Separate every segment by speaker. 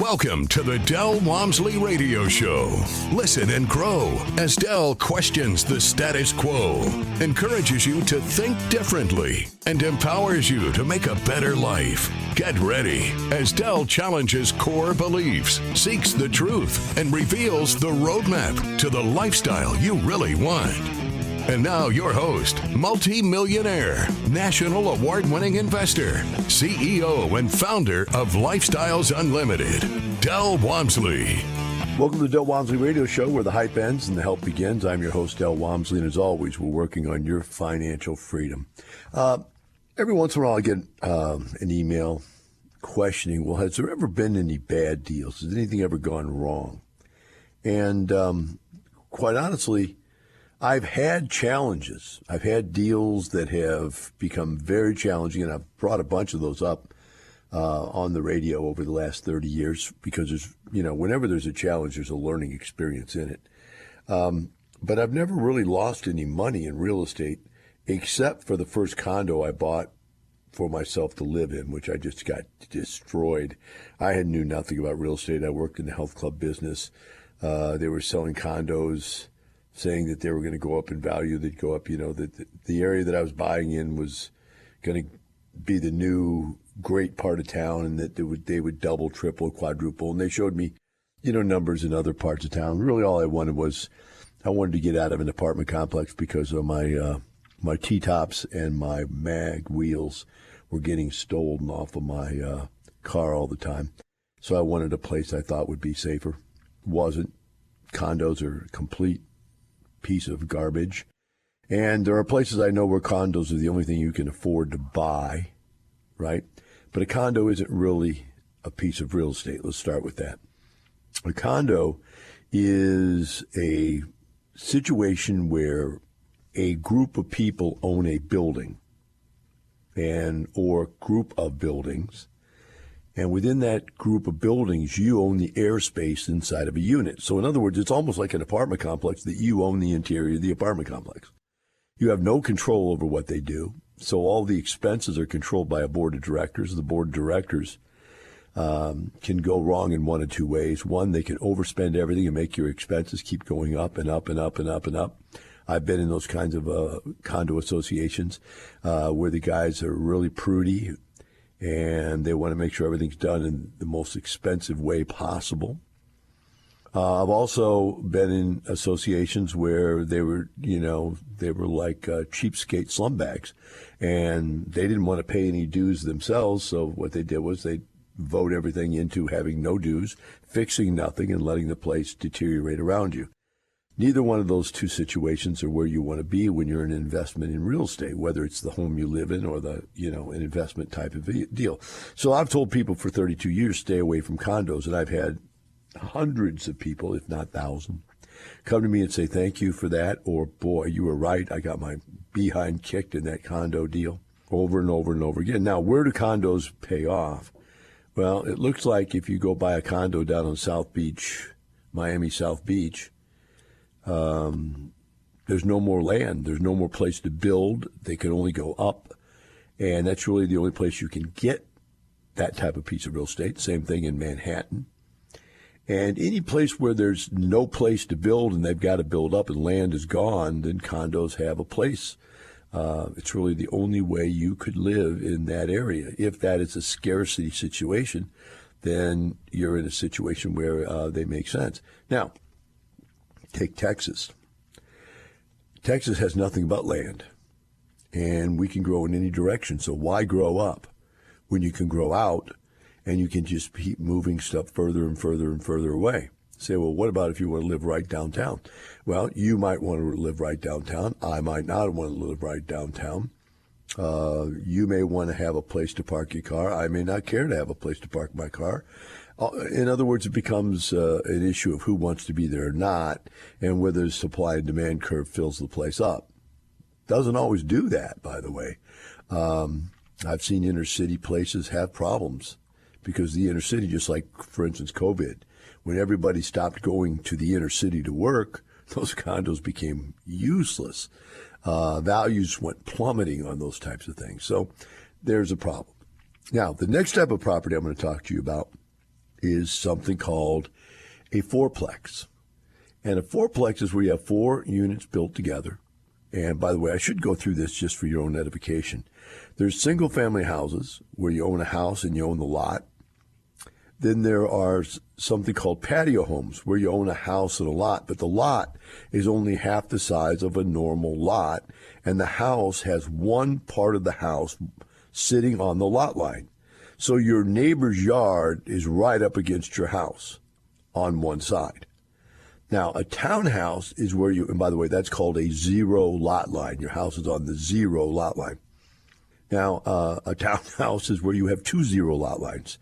Speaker 1: Welcome to the Del Walmsley Radio Show. Listen and grow as Del questions the status quo, encourages you to think differently, and empowers you to make a better life. Get ready as Del challenges core beliefs, seeks the truth, and reveals the roadmap to the lifestyle you really want. And now your host, multi-millionaire, national award-winning investor, CEO and founder of Lifestyles Unlimited, Del Walmsley.
Speaker 2: Welcome to the Del Walmsley Radio Show, where the hype ends and the help begins. I'm your host, Del Walmsley, and as always, we're working on your financial freedom. Every once in a while, I get an email questioning, well, has there ever been any bad deals? Has anything ever gone wrong? And quite honestly, I've had challenges. I've had deals that have become very challenging, and I've brought a bunch of those up on the radio over the last 30 years because there's, whenever there's a challenge, there's a learning experience in it. But I've never really lost any money in real estate except for the first condo I bought for myself to live in, which I just got destroyed. I knew nothing about real estate. I worked in the health club business. They were selling condos, saying that they were going to go up in value. They'd go up, that the area that I was buying in was going to be the new great part of town, and that they would double, triple, quadruple. And they showed me, numbers in other parts of town. Really, all I wanted to get out of an apartment complex because of my T-tops and my mag wheels were getting stolen off of my car all the time. So I wanted a place I thought would be safer. Wasn't. Condos are a complete piece of garbage. And there are places I know where condos are the only thing you can afford to buy, right? But a condo isn't really a piece of real estate. Let's start with that. A condo is a situation where a group of people own a building or group of buildings. And within that group of buildings, you own the airspace inside of a unit. So in other words, it's almost like an apartment complex that you own the interior of the apartment complex. You have no control over what they do. So all the expenses are controlled by a board of directors. The board of directors can go wrong in one of two ways. One, they can overspend everything and make your expenses keep going up and up and up and up and up. I've been in those kinds of condo associations where the guys are really prudy and they want to make sure everything's done in the most expensive way possible. I've also been in associations where they were like cheapskate slumbags, and they didn't want to pay any dues themselves. So what they did was they vote everything into having no dues, fixing nothing, and letting the place deteriorate around you. Neither one of those two situations are where you want to be when you're in an investment in real estate, whether it's the home you live in or an investment type of deal. So I've told people for 32 years, stay away from condos. And I've had hundreds of people, if not thousands, come to me and say, thank you for that. Or, boy, you were right. I got my behind kicked in that condo deal over and over and over again. Now, where do condos pay off? Well, it looks like if you go buy a condo down on South Beach, Miami South Beach, there's no more land. There's no more place to build. They can only go up. And that's really the only place you can get that type of piece of real estate. Same thing in Manhattan. And any place where there's no place to build and they've got to build up and land is gone, then condos have a place. It's really the only way you could live in that area. If that is a scarcity situation, then you're in a situation where they make sense. Now, take Texas. Texas has nothing but land, and we can grow in any direction. So why grow up when you can grow out and you can just keep moving stuff further and further and further away? Say, well, what about if you want to live right downtown? Well, you might want to live right downtown. I might not want to live right downtown. You may want to have a place to park your car. I may not care to have a place to park my car. In other words, it becomes an issue of who wants to be there or not, and whether the supply and demand curve fills the place up. Doesn't always do that, by the way. I've seen inner city places have problems because the inner city, just like, for instance, COVID, when everybody stopped going to the inner city to work, those condos became useless. Values went plummeting on those types of things. So there's a problem. Now, the next type of property I'm going to talk to you about is something called a fourplex. And a fourplex is where you have 4 units built together. And by the way, I should go through this just for your own edification. There's single family houses where you own a house and you own the lot. Then there are something called patio homes where you own a house and a lot, but the lot is only half the size of a normal lot, and the house has one part of the house sitting on the lot line. So your neighbor's yard is right up against your house on one side. Now, a townhouse is where you, and by the way, that's called a zero lot line. Your house is on the zero lot line. Now, a townhouse is where you have 2 zero lot lines.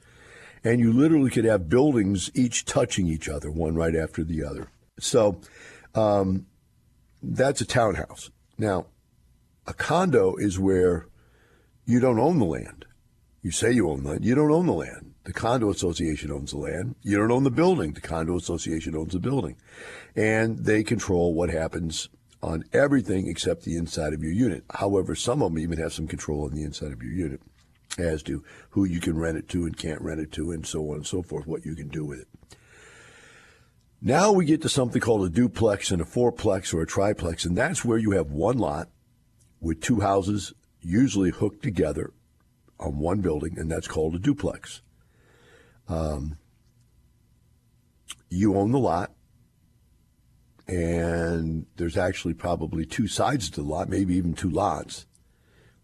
Speaker 2: And you literally could have buildings each touching each other, one right after the other. So that's a townhouse. Now, a condo is where you don't own the land. You say you own the land. You don't own the land. The condo association owns the land. You don't own the building. The condo association owns the building. And they control what happens on everything except the inside of your unit. However, some of them even have some control on the inside of your unit as to who you can rent it to and can't rent it to and so on and so forth, what you can do with it. Now we get to something called a duplex and a fourplex or a triplex, and that's where you have one lot with 2 houses usually hooked together on one building, and that's called a duplex. You own the lot, and there's actually probably 2 sides to the lot, maybe even 2 lots,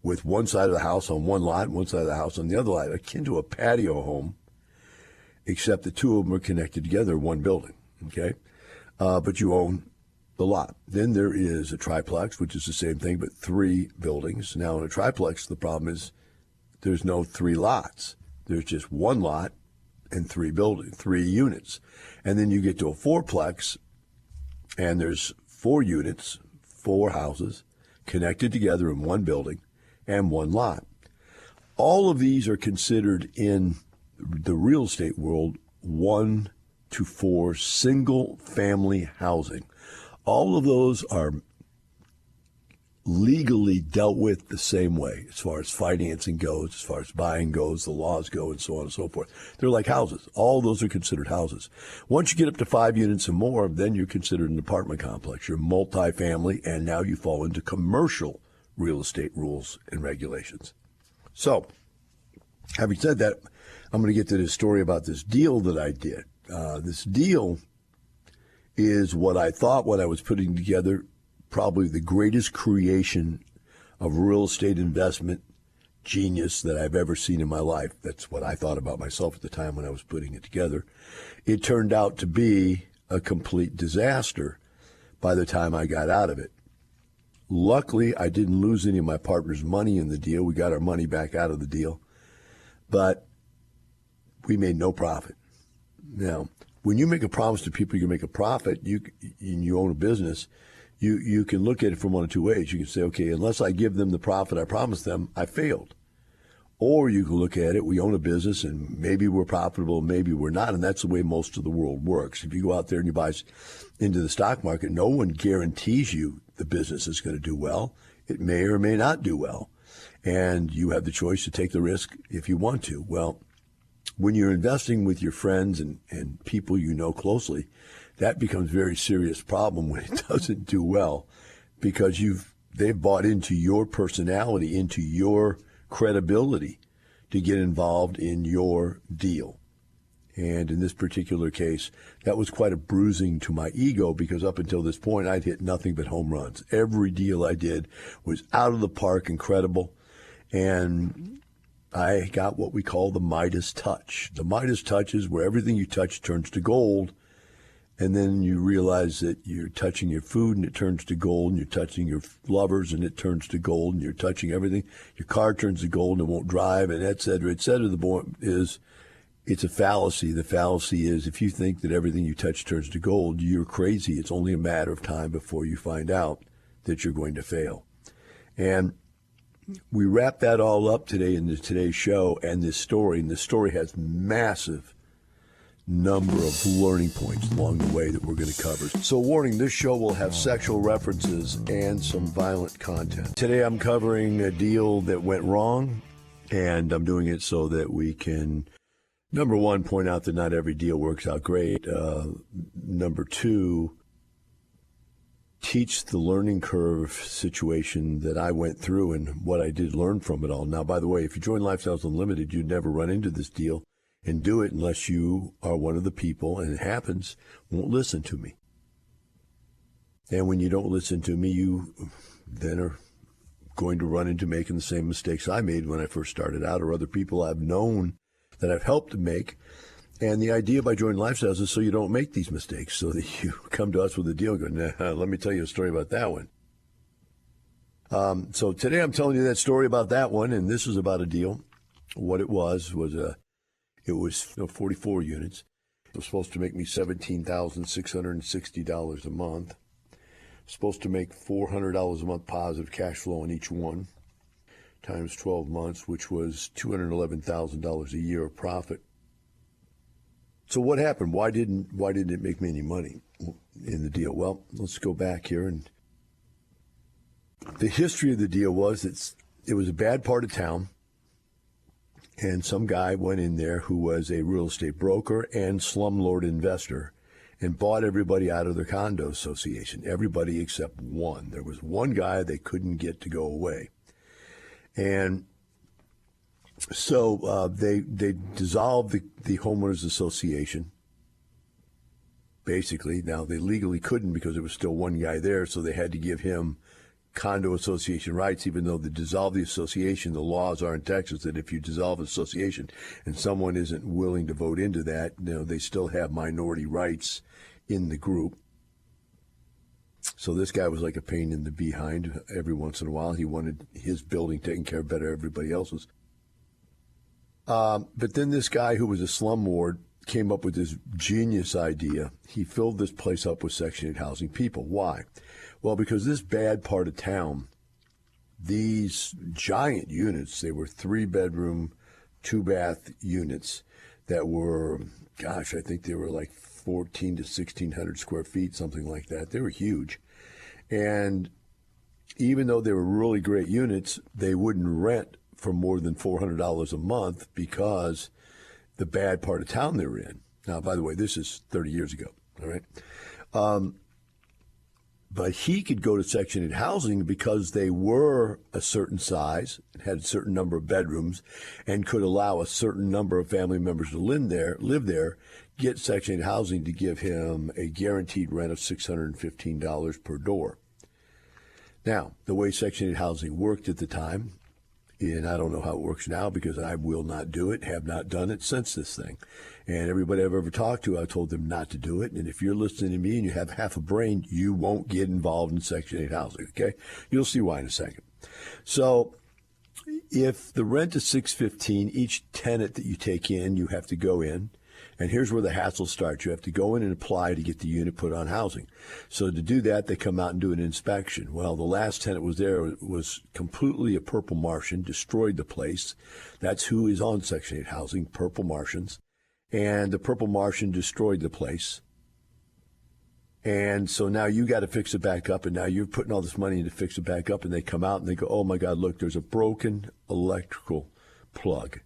Speaker 2: with one side of the house on one lot and one side of the house on the other lot, akin to a patio home, except the 2 of them are connected together in one building, okay? But you own the lot. Then there is a triplex, which is the same thing, but 3 buildings. Now, in a triplex, the problem is there's no 3 lots. There's just 1 lot and 3 units. And then you get to a fourplex, and there's 4 units, 4 houses, connected together in one building and 1 lot. All of these are considered in the real estate world 1 to 4 single family housing. All of those are legally dealt with the same way as far as financing goes, as far as buying goes, the laws go, and so on and so forth. They're like houses. All those are considered houses. Once you get up to 5 units and more, then you're considered an apartment complex. You're multifamily, and now you fall into commercial real estate rules and regulations. So, having said that, I'm going to get to this story about this deal that I did. This deal is what I thought when I was putting together probably the greatest creation of real estate investment genius that I've ever seen in my life. That's what I thought about myself at the time when I was putting it together. It turned out to be a complete disaster by the time I got out of it. Luckily, I didn't lose any of my partner's money in the deal. We got our money back out of the deal, but we made no profit. Now, when you make a promise to people you can make a profit, you own a business, you can look at it from one of 2 ways. You can say, okay, unless I give them the profit I promised them, I failed. Or you can look at it, we own a business and maybe we're profitable, maybe we're not, and that's the way most of the world works. If you go out there and you buy into the stock market, no one guarantees you the business is going to do well. It may or may not do well. And you have the choice to take the risk if you want to. Well, when you're investing with your friends and people you know closely, that becomes a very serious problem when it doesn't do well, because they've bought into your personality, into your credibility to get involved in your deal. And in this particular case, that was quite a bruising to my ego, because up until this point, I'd hit nothing but home runs. Every deal I did was out of the park, incredible. And I got what we call the Midas touch. The Midas touch is where everything you touch turns to gold. And then you realize that you're touching your food and it turns to gold, and you're touching your lovers and it turns to gold, and you're touching everything. Your car turns to gold and it won't drive, and et cetera, et cetera. The point is, it's a fallacy. The fallacy is, if you think that everything you touch turns to gold, you're crazy. It's only a matter of time before you find out that you're going to fail. And we wrap that all up today in today's show and this story. And this story has massive number of learning points along the way that we're going to cover. So warning, this show will have sexual references and some violent content. Today I'm covering a deal that went wrong, and I'm doing it so that we can Number one, point out that not every deal works out great. Number two, teach the learning curve situation that I went through and what I did learn from it all. Now, by the way, if you join Lifestyles Unlimited, you'd never run into this deal and do it unless you are one of the people, and it happens, won't listen to me. And when you don't listen to me, you then are going to run into making the same mistakes I made when I first started out, or other people I've known that I've helped to make. And the idea by joining Lifestyles is so you don't make these mistakes, so that you come to us with a deal and go, nah, let me tell you a story about that one. So today I'm telling you that story about that one, and this is about a deal. What it was 44 units. It was supposed to make me $17,660 a month. Supposed to make $400 a month positive cash flow on each one, times 12 months, which was $211,000 a year of profit. So what happened? Why didn't it make me any money in the deal? Well, let's go back here. And the history of the deal was it was a bad part of town, and some guy went in there who was a real estate broker and slumlord investor and bought everybody out of their condo association, everybody except one. There was one guy they couldn't get to go away. And so they dissolved the homeowners association, basically. Now, they legally couldn't because there was still one guy there, so they had to give him condo association rights, even though they dissolved the association. The laws are in Texas that if you dissolve an association and someone isn't willing to vote into that, they still have minority rights in the group. So this guy was like a pain in the behind every once in a while. He wanted his building taken care of better than everybody else's. But then this guy who was a slumlord came up with this genius idea. He filled this place up with Section 8 housing people. Why? Well, because this bad part of town, these giant units, they were 3-bedroom, 2-bath units that were, I think they were like 1,400 to 1,600 square feet, something like that. They were huge. And even though they were really great units, they wouldn't rent for more than $400 a month because the bad part of town they were in. Now, by the way, this is 30 years ago, all right? But he could go to Section 8 housing because they were a certain size, had a certain number of bedrooms, and could allow a certain number of family members to live there, get Section 8 housing to give him a guaranteed rent of $615 per door. Now, the way Section 8 housing worked at the time, and I don't know how it works now because I will not do it, have not done it since this thing. And everybody I've ever talked to, I told them not to do it. And if you're listening to me and you have half a brain, you won't get involved in Section 8 housing, okay? You'll see why in a second. So if the rent is $615, each tenant that you take in, you have to go in. And here's where the hassle starts. You have to go in and apply to get the unit put on housing. So to do that, they come out and do an inspection. Well, the last tenant was there was completely a purple Martian, destroyed the place. That's who is on Section 8 housing, purple Martians. And the purple Martian destroyed the place. And so now you got to fix it back up, and now you're putting all this money in to fix it back up, and they come out and they go, oh, my God, look, there's a broken electrical plug.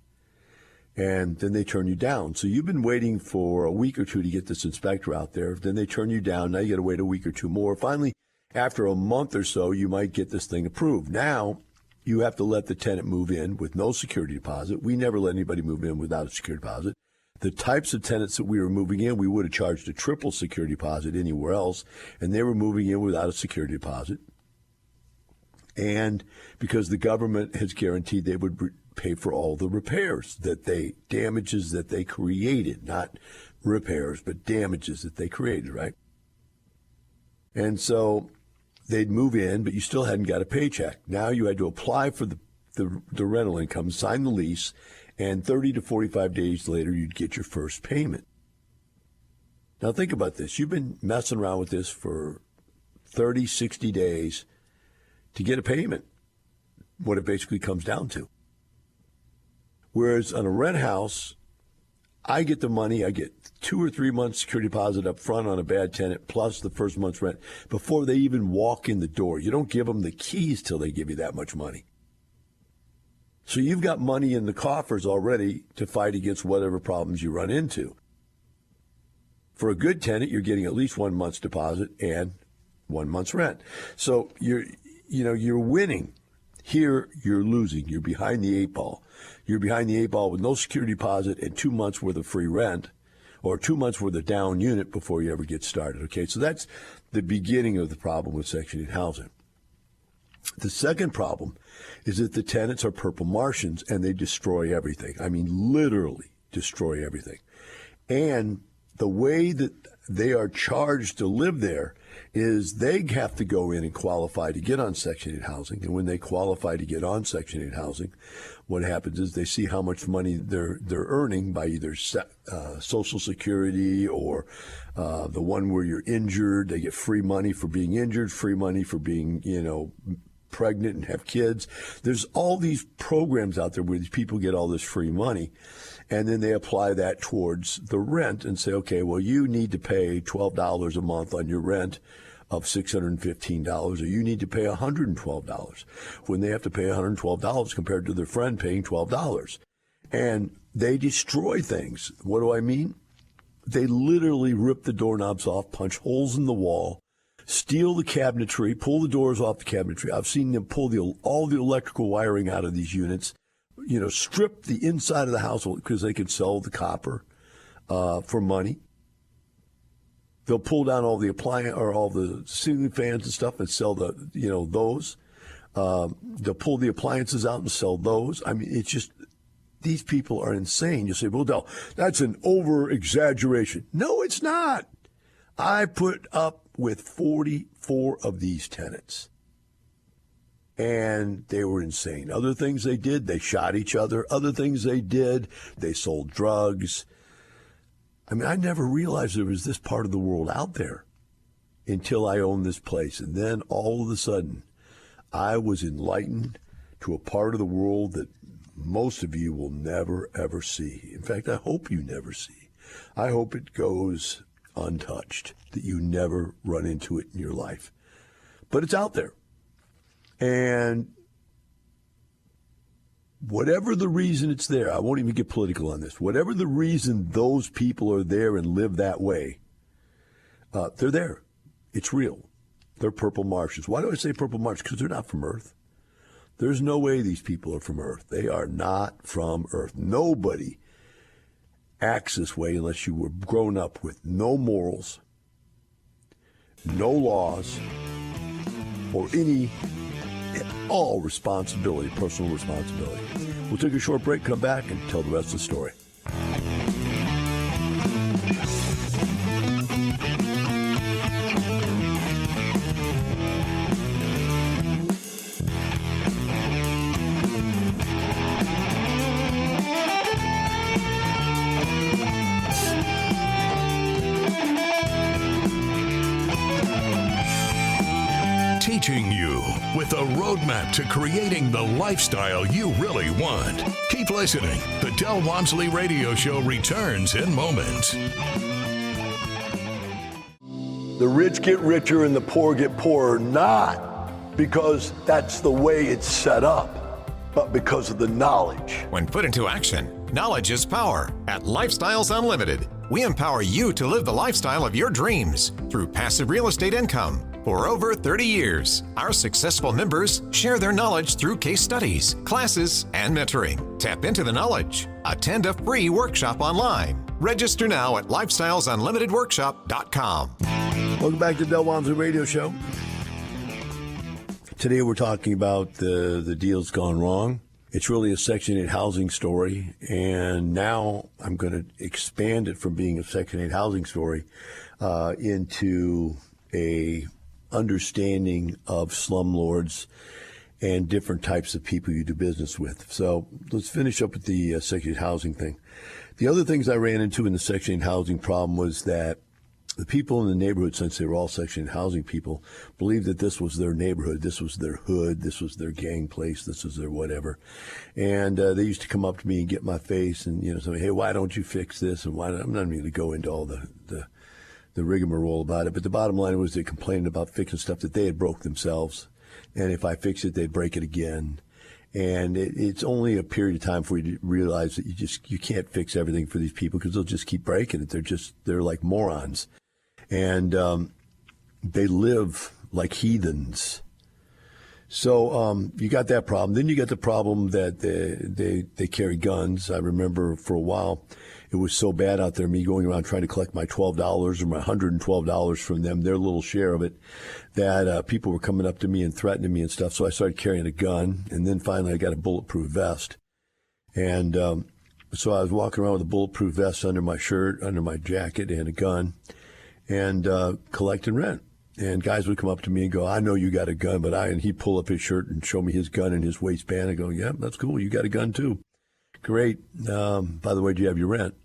Speaker 2: And then they turn you down. So you've been waiting for a week or two to get this inspector out there. Then they turn you down. Now you got to wait a week or two more. Finally, after a month or so, you might get this thing approved. Now you have to let the tenant move in with no security deposit. We never let anybody move in without a security deposit. The types of tenants that we were moving in, we would have charged a triple security deposit anywhere else, and they were moving in without a security deposit. And because the government has guaranteed they would pay for all the repairs damages that they created, not repairs, but damages that they created, right? And so they'd move in, but you still hadn't got a paycheck. Now you had to apply for the rental income, sign the lease, and 30 to 45 days later, you'd get your first payment. Now think about this. You've been messing around with this for 30, 60 days to get a payment, what it basically comes down to. Whereas on a rent house, I get the money. I get 2 or 3 months security deposit up front on a bad tenant, plus the first month's rent before they even walk in the door. You don't give them the keys till they give you that much money. So you've got money in the coffers already to fight against whatever problems you run into. For a good tenant, you're getting at least 1 month's deposit and 1 month's rent. So you're winning. Here, you're losing. You're behind the eight ball. You're behind the eight ball with no security deposit and 2 months worth of free rent, or 2 months worth of down unit before you ever get started. Okay, so that's the beginning of the problem with Section 8 housing. The second problem is that the tenants are purple Martians and they destroy everything. I mean, literally destroy everything. And the way that they are charged to live there is they have to go in and qualify to get on Section 8 housing. And when they qualify to get on Section 8 housing, what happens is they see how much money they're earning by either Social Security or the one where you're injured. They get free money for being injured, free money for being, pregnant and have kids. There's all these programs out there where these people get all this free money, and then they apply that towards the rent and say, okay, well, you need to pay $12 a month on your rent of $615, or you need to pay $112 when they have to pay $112 compared to their friend paying $12. And they destroy things. What do I mean? They literally rip the doorknobs off, punch holes in the wall, steal the cabinetry, pull the doors off the cabinetry. I've seen them pull all the electrical wiring out of these units, strip the inside of the house because they can sell the copper for money. They'll pull down all the all the ceiling fans and stuff and sell those. They'll pull the appliances out and sell those. I mean, it's just, these people are insane. You say, well, Del, that's an over-exaggeration. No, it's not. I put up with 44 of these tenants, and they were insane. Other things they did, they shot each other. Other things they did, they sold drugs. I mean, I never realized there was this part of the world out there until I owned this place. And then all of a sudden, I was enlightened to a part of the world that most of you will never, ever see. In fact, I hope you never see. I hope it goes untouched, that you never run into it in your life. But it's out there. And whatever the reason it's there, I won't even get political on this. Whatever the reason those people are there and live that way, they're there. It's real. They're purple Martians. Why do I say purple Martians? Because they're not from Earth. There's no way these people are from Earth. They are not from Earth. Nobody acts this way unless you were grown up with no morals, no laws, or all responsibility, personal responsibility. We'll take a short break, come back, and tell the rest of the story.
Speaker 1: Teaching you with a roadmap to creating the lifestyle you really want. Keep listening. The Del Walmsley Radio Show returns in moments.
Speaker 2: The rich get richer and the poor get poorer, not because that's the way it's set up, but because of the knowledge.
Speaker 3: When put into action, knowledge is power. At Lifestyles Unlimited, we empower you to live the lifestyle of your dreams through passive real estate income. For over 30 years, our successful members share their knowledge through case studies, classes, and mentoring. Tap into the knowledge. Attend a free workshop online. Register now at lifestylesunlimitedworkshop.com.
Speaker 2: Welcome back to the Del Walmsley Radio Show. Today we're talking about the deals gone wrong. It's really a Section 8 housing story, and now I'm going to expand it from being a Section 8 housing story into a understanding of slumlords and different types of people you do business with. So let's finish up with the Section 8 housing thing. The other things I ran into in the Section 8 housing problem was that the people in the neighborhood, since they were all Section 8 housing people, believed that this was their neighborhood, this was their hood, this was their gang place, this was their whatever. And they used to come up to me and get my face and say, hey, why don't you fix this? And why? I'm not even going to go into all the rigmarole about it, but the bottom line was they complained about fixing stuff that they had broke themselves, and if I fix it, they'd break it again. And it's only a period of time for you to realize that you can't fix everything for these people because they'll just keep breaking it. They're like morons. And they live like heathens. So you got that problem. Then you got the problem that they carry guns. I remember for a while it was so bad out there, me going around trying to collect my $12 or my $112 from them, their little share of it, that people were coming up to me and threatening me and stuff. So I started carrying a gun. And then finally I got a bulletproof vest. And so I was walking around with a bulletproof vest under my shirt, under my jacket, and a gun, and collecting rent. And guys would come up to me and go, I know you got a gun, and he'd pull up his shirt and show me his gun in his waistband. I go, yeah, that's cool. You got a gun too. Great. By the way, do you have your rent?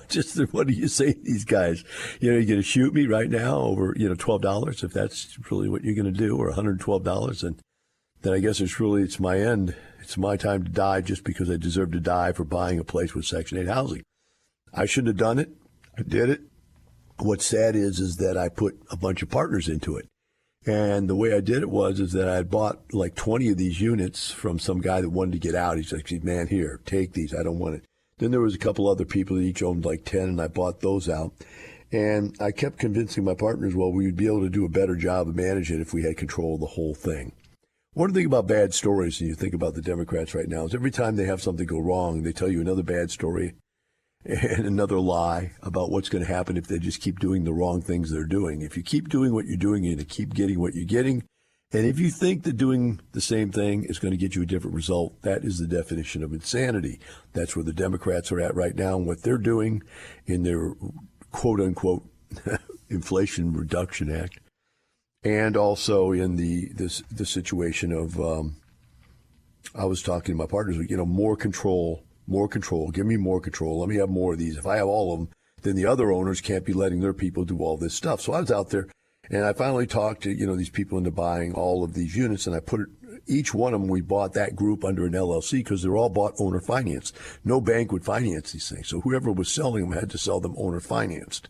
Speaker 2: Just what do you say to these guys? You're going to shoot me right now over, $12 if that's really what you're going to do, or $112. And then I guess it's my end. It's my time to die just because I deserve to die for buying a place with Section 8 housing. I shouldn't have done it. I did it. What's sad is that I put a bunch of partners into it. And the way I did it is that I had bought like 20 of these units from some guy that wanted to get out. He's like, man, here, take these. I don't want it. Then there was a couple other people that each owned like 10, and I bought those out. And I kept convincing my partners, well, we would be able to do a better job of managing it if we had control of the whole thing. One thing about bad stories, and you think about the Democrats right now, is every time they have something go wrong, they tell you another bad story and another lie about what's going to happen if they just keep doing the wrong things they're doing. If you keep doing what you're doing, you're going to keep getting what you're getting. And if you think that doing the same thing is going to get you a different result, that is the definition of insanity. That's where the Democrats are at right now, and what they're doing in their quote-unquote Inflation Reduction Act, and also in the situation of, I was talking to my partners, more control. More control. Give me more control. Let me have more of these. If I have all of them, then the other owners can't be letting their people do all this stuff. So I was out there, and I finally talked to, these people into buying all of these units, and I put each one of them, we bought that group under an LLC because they're all bought owner financed. No bank would finance these things. So whoever was selling them had to sell them owner financed.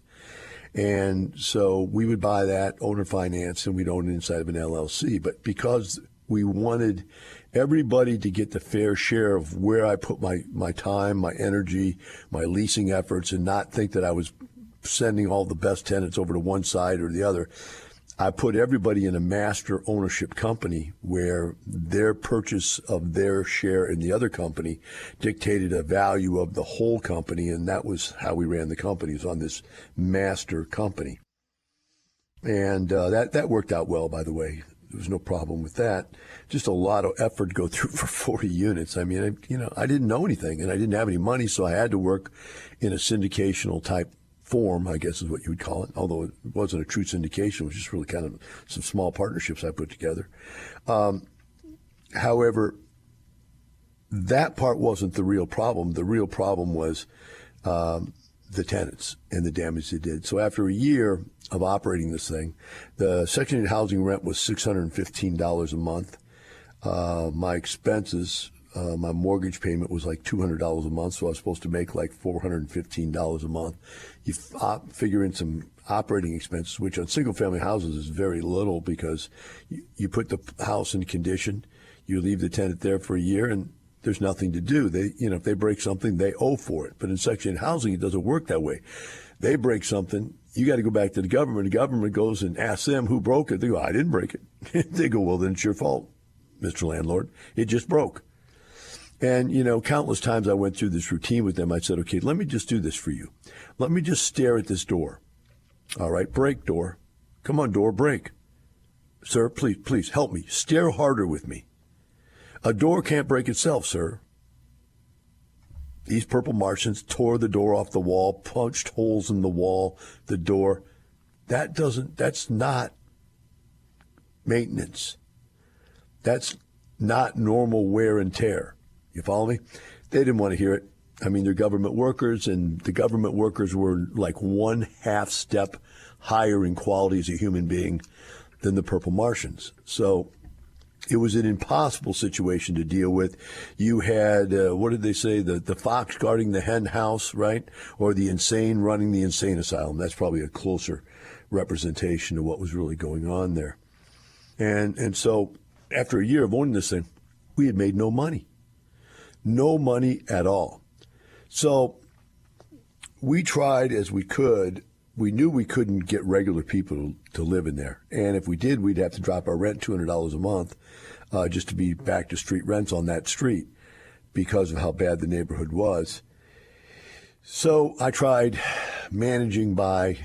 Speaker 2: And so we would buy that owner financed, and we'd own it inside of an LLC. But because we wanted everybody to get the fair share of where I put my time, my energy, my leasing efforts, and not think that I was sending all the best tenants over to one side or the other. I put everybody in a master ownership company where their purchase of their share in the other company dictated a value of the whole company, and that was how we ran the company, was on this master company. And that worked out well, by the way. There was no problem with that. Just a lot of effort to go through for 40 units. I mean, I didn't know anything, and I didn't have any money, so I had to work in a syndicational type form, I guess is what you would call it, although it wasn't a true syndication. It was just really kind of some small partnerships I put together. However, that part wasn't the real problem. The real problem was the tenants and the damage they did. So after a year of operating this thing, the Section 8 housing rent was $615 a month. My expenses, my mortgage payment was like $200 a month, so I was supposed to make like $415 a month. You figure in some operating expenses, which on single-family houses is very little because you put the house in condition, you leave the tenant there for a year, and there's nothing to do. If they break something, they owe for it. But in Section 8 housing, it doesn't work that way. They break something, you got to go back to the government. The government goes and asks them who broke it. They go, I didn't break it. They go, well, then it's your fault, Mr. Landlord. It just broke. And, countless times I went through this routine with them. I said, okay, let me just do this for you. Let me just stare at this door. All right, break, door. Come on, door, break. Sir, please help me. Stare harder with me. A door can't break itself, sir. These purple Martians tore the door off the wall, punched holes in the wall, the door. That's not maintenance. That's not normal wear and tear. You follow me? They didn't want to hear it. I mean, they're government workers, and the government workers were like 1/2 step higher in quality as a human being than the purple Martians. So it was an impossible situation to deal with. You had, what did they say, the fox guarding the hen house, right? Or the insane running the insane asylum. That's probably a closer representation of what was really going on there. And so after a year of owning this thing, We had made no money. No money at all. So we tried as we could. We knew we couldn't get regular people to live in there. And if we did, we'd have to drop our rent $200 a month just to be back to street rents on that street because of how bad the neighborhood was. So I tried managing by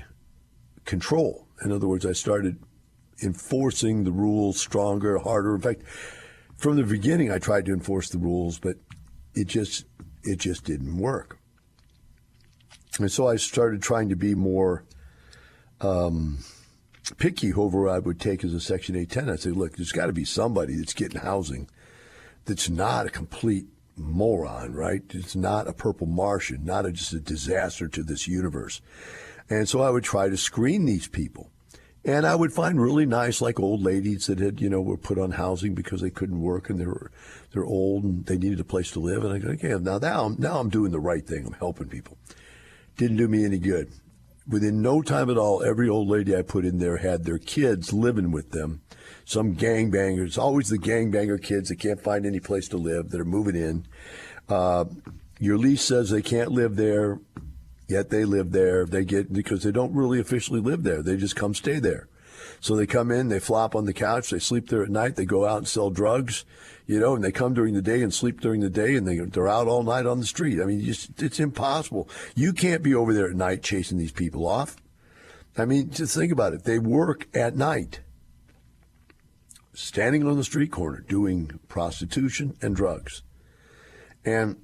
Speaker 2: control. In other words, I started enforcing the rules stronger, harder. In fact, from the beginning, I tried to enforce the rules, but it just didn't work. And so I started trying to be more picky whoever I would take as a Section 8 tenant. I said, look, there's got to be somebody that's getting housing that's not a complete moron, right? It's not a purple Martian, not just a disaster to this universe. And so I would try to screen these people. And I would find really nice, like old ladies that had, were put on housing because they couldn't work and they're old and they needed a place to live. And I go, okay, now I'm doing the right thing. I'm helping people. Didn't do me any good. Within no time at all, every old lady I put in there had their kids living with them. Some gangbangers, always the gangbanger kids that can't find any place to live, that are moving in. Your lease says they can't live there, yet they live there. Because they don't really officially live there. They just come stay there. So they come in, they flop on the couch, they sleep there at night, they go out and sell drugs, and they come during the day and sleep during the day, and they're out all night on the street. I mean, it's impossible. You can't be over there at night chasing these people off. I mean, just think about it. They work at night, standing on the street corner, doing prostitution and drugs. And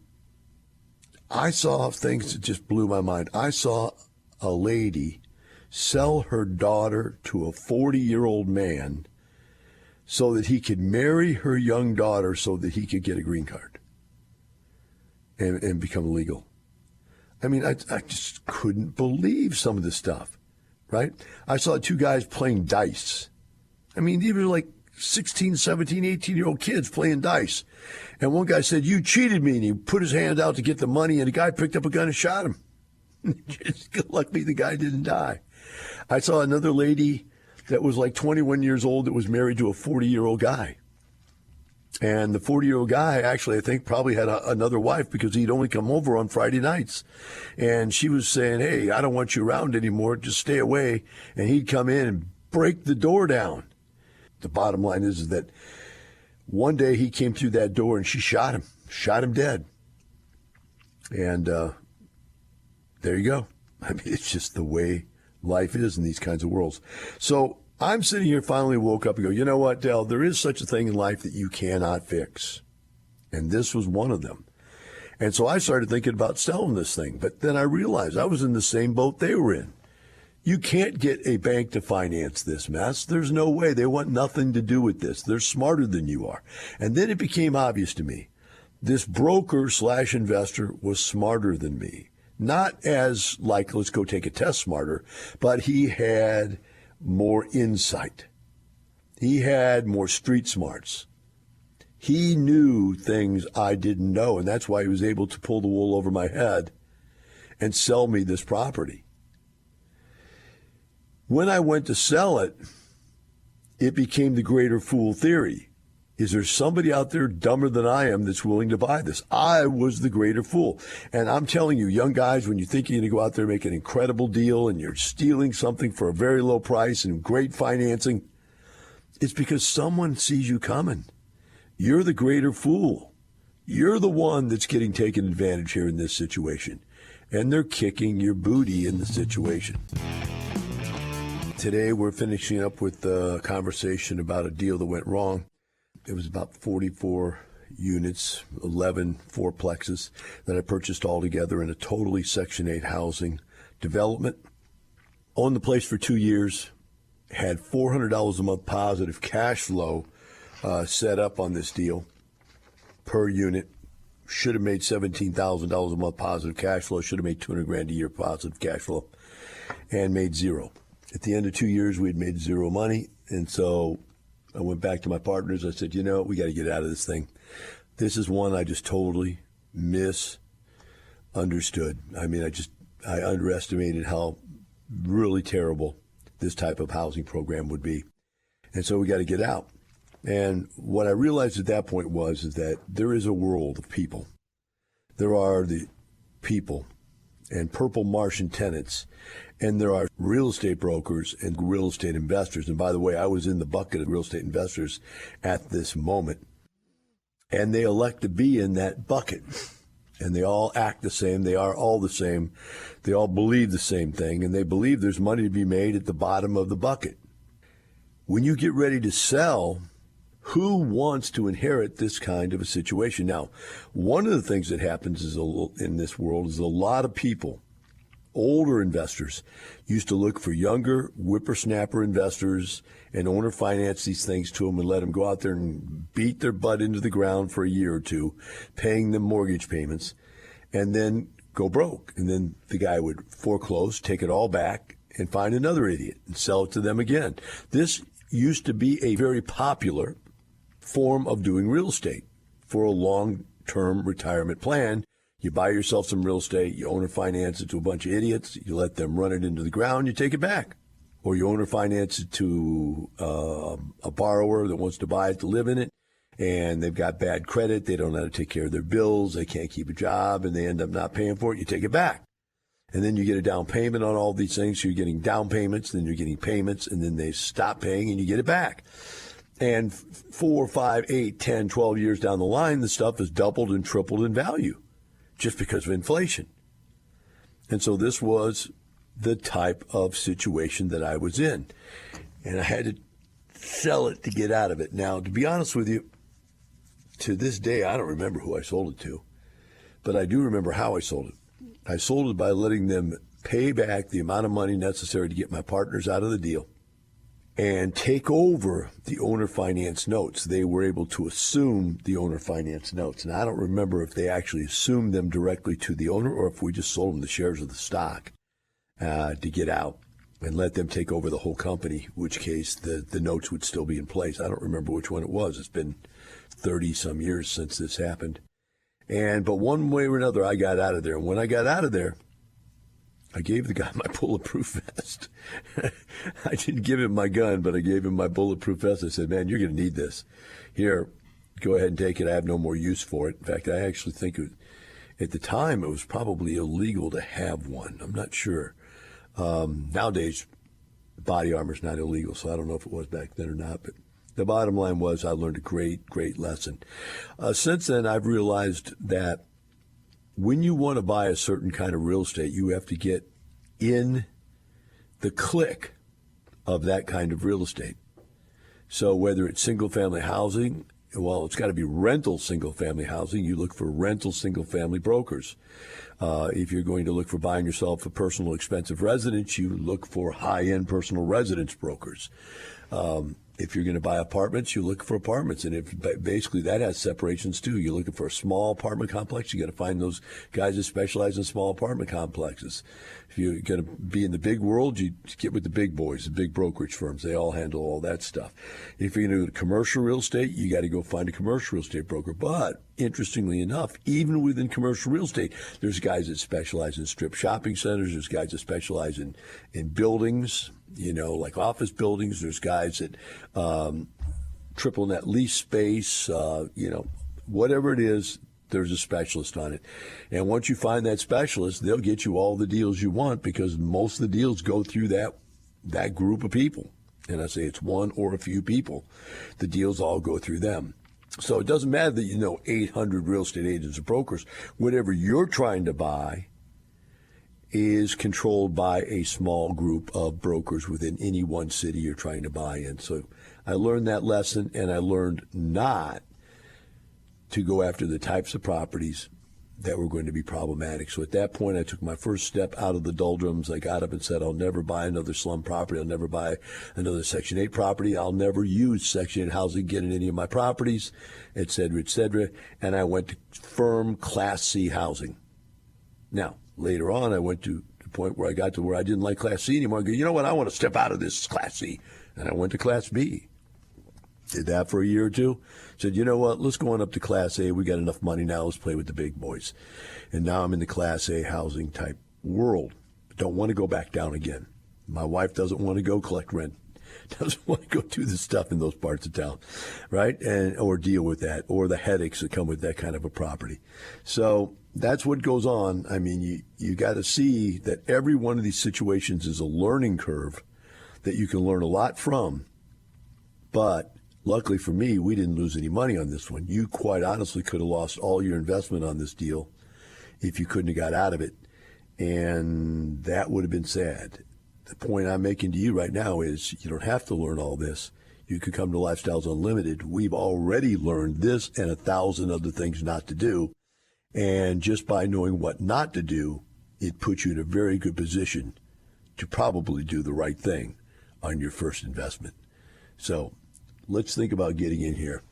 Speaker 2: I saw things that just blew my mind. I saw a lady sell her daughter to a 40-year-old man so that he could marry her young daughter so that he could get a green card and become legal. I mean, I just couldn't believe some of this stuff, right? I saw two guys playing dice. I mean, these were like 16, 17, 18-year-old kids playing dice. And one guy said, "You cheated me," and he put his hand out to get the money, and the guy picked up a gun and shot him. Luckily, the guy didn't die. I saw another lady that was like 21 years old that was married to a 40-year-old guy. And the 40-year-old guy actually, I think, probably had another wife because he'd only come over on Friday nights. And she was saying, "Hey, I don't want you around anymore. Just stay away." And he'd come in and break the door down. The bottom line is that one day he came through that door and she shot him dead. And there you go. I mean, it's just the way life is in these kinds of worlds. So I'm sitting here, finally woke up and go, you know what, Del, there is such a thing in life that you cannot fix. And this was one of them. And so I started thinking about selling this thing. But then I realized I was in the same boat they were in. You can't get a bank to finance this mess. There's no way. They want nothing to do with this. They're smarter than you are. And then it became obvious to me, this broker/investor was smarter than me. Not as like, let's go take a test smarter, but he had more insight. He had more street smarts. He knew things I didn't know, and that's why he was able to pull the wool over my head and sell me this property. When I went to sell it, it became the greater fool theory. Is there somebody out there dumber than I am that's willing to buy this? I was the greater fool. And I'm telling you, young guys, when you think you're going to go out there and make an incredible deal and you're stealing something for a very low price and great financing, it's because someone sees you coming. You're the greater fool. You're the one that's getting taken advantage here in this situation. And they're kicking your booty in the situation. Today, we're finishing up with a conversation about a deal that went wrong. It was about 44 units, 11 fourplexes that I purchased all together in a totally Section 8 housing development. Owned the place for 2 years, had $400 a month positive cash flow set up on this deal per unit. Should have made $17,000 a month positive cash flow. Should have made $200,000 a year positive cash flow, and made zero. At the end of 2 years, we had made zero money, and so I went back to my partners. I said, we got to get out of this thing. This is one I just totally misunderstood. I mean, I underestimated how really terrible this type of housing program would be. And so we got to get out. And what I realized at that point is that there is a world of people. There are the people and purple Martian tenants, and there are real estate brokers and real estate investors. And by the way, I was in the bucket of real estate investors at this moment. And they elect to be in that bucket. And they all act the same. They are all the same. They all believe the same thing. And they believe there's money to be made at the bottom of the bucket. When you get ready to sell, who wants to inherit this kind of a situation? Now, one of the things that happens in this world is a lot of people, older investors, used to look for younger whippersnapper investors and owner finance these things to them and let them go out there and beat their butt into the ground for a year or two, paying them mortgage payments, and then go broke. And then the guy would foreclose, take it all back, and find another idiot and sell it to them again. This used to be a very popular form of doing real estate for a long-term retirement plan. You buy yourself some real estate, you owner finance it to a bunch of idiots, you let them run it into the ground, you take it back. Or you owner finance it to a borrower that wants to buy it to live in it, and they've got bad credit, they don't know how to take care of their bills, they can't keep a job, and they end up not paying for it, you take it back. And then you get a down payment on all these things, so you're getting down payments, then you're getting payments, and then they stop paying and you get it back. And 4, 5, 8, 10, 12 years down the line, the stuff has doubled and tripled in value just because of inflation. And so this was the type of situation that I was in. And I had to sell it to get out of it. Now, to be honest with you, to this day, I don't remember who I sold it to, but I do remember how I sold it. I sold it by letting them pay back the amount of money necessary to get my partners out of the deal and take over the owner finance notes. They were able to assume the owner finance notes. And I don't remember if they actually assumed them directly to the owner or if we just sold them the shares of the stock to get out and let them take over the whole company, in which case the notes would still be in place. I don't remember which one it was. It's been 30-some years since this happened. But one way or another, I got out of there. And when I got out of there, I gave the guy my bulletproof vest. I didn't give him my gun, but I gave him my bulletproof vest. I said, man, you're going to need this. Here, go ahead and take it. I have no more use for it. In fact, I actually think at the time it was probably illegal to have one. I'm not sure. Nowadays, body armor is not illegal, so I don't know if it was back then or not. But the bottom line was I learned a great, great lesson. Since then, I've realized that when you want to buy a certain kind of real estate, you have to get in the clique of that kind of real estate. So whether it's single-family housing, well, it's got to be rental single-family housing. You look for rental single-family brokers. If you're going to look for buying yourself a personal expensive residence, you look for high-end personal residence brokers. If you're going to buy apartments, you look for apartments. And basically that has separations too. You're looking for a small apartment complex, you got to find those guys that specialize in small apartment complexes. If you're going to be in the big world, you get with the big boys, the big brokerage firms. They all handle all that stuff. If you're going to do commercial real estate, you got to go find a commercial real estate broker. But interestingly enough, even within commercial real estate, there's guys that specialize in strip shopping centers. There's guys that specialize in buildings, like office buildings. There's guys that triple net lease space, whatever it is, there's a specialist on it. And once you find that specialist, they'll get you all the deals you want because most of the deals go through that group of people. And I say it's one or a few people. The deals all go through them. So it doesn't matter that you know 800 real estate agents or brokers. Whatever you're trying to buy is controlled by a small group of brokers within any one city you're trying to buy in. So I learned that lesson, and I learned not to go after the types of properties that were going to be problematic. So at that point, I took my first step out of the doldrums. I got up and said, I'll never buy another slum property. I'll never buy another Section 8 property. I'll never use Section 8 housing get in any of my properties, et cetera, et cetera. And I went to firm Class C housing. Now, later on, I went to the point where I got to where I didn't like Class C anymore. I go, you know what? I want to step out of this Class C. And I went to Class B. Did that for a year or two. Said, you know what? Let's go on up to Class A. We got enough money now. Let's play with the big boys. And now I'm in the Class A housing type world. Don't want to go back down again. My wife doesn't want to go collect rent doesn't want to go do the stuff in those parts of town, right? Or deal with that, or the headaches that come with that kind of a property. So that's what goes on. I mean, you got to see that every one of these situations is a learning curve that you can learn a lot from. But luckily for me, we didn't lose any money on this one. You quite honestly could have lost all your investment on this deal if you couldn't have got out of it. And that would have been sad. The point I'm making to you right now is you don't have to learn all this. You could come to Lifestyles Unlimited. We've already learned this and 1,000 other things not to do. And just by knowing what not to do, it puts you in a very good position to probably do the right thing on your first investment. So let's think about getting in here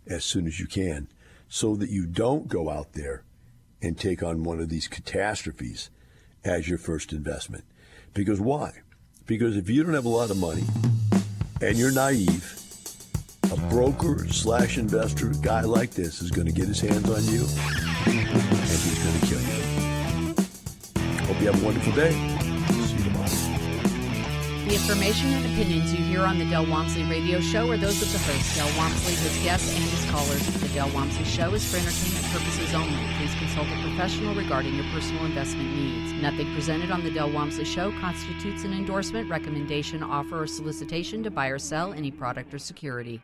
Speaker 2: as soon as you can so that you don't go out there and take on one of these catastrophes as your first investment. Because why? Because if you don't have a lot of money and you're naive, a broker/investor guy like this is going to get his hands on you and he's going to kill you. Hope you have a wonderful day. See you tomorrow.
Speaker 4: The information and opinions you hear on the Del Walmsley Radio Show are those of the host, Del Walmsley, his guests, and his callers. The Del Walmsley Show is for entertainment purposes only. Please consult a professional regarding your personal investment needs. Nothing presented on the Del Walmsley Show constitutes an endorsement, recommendation, offer, or solicitation to buy or sell any product or security.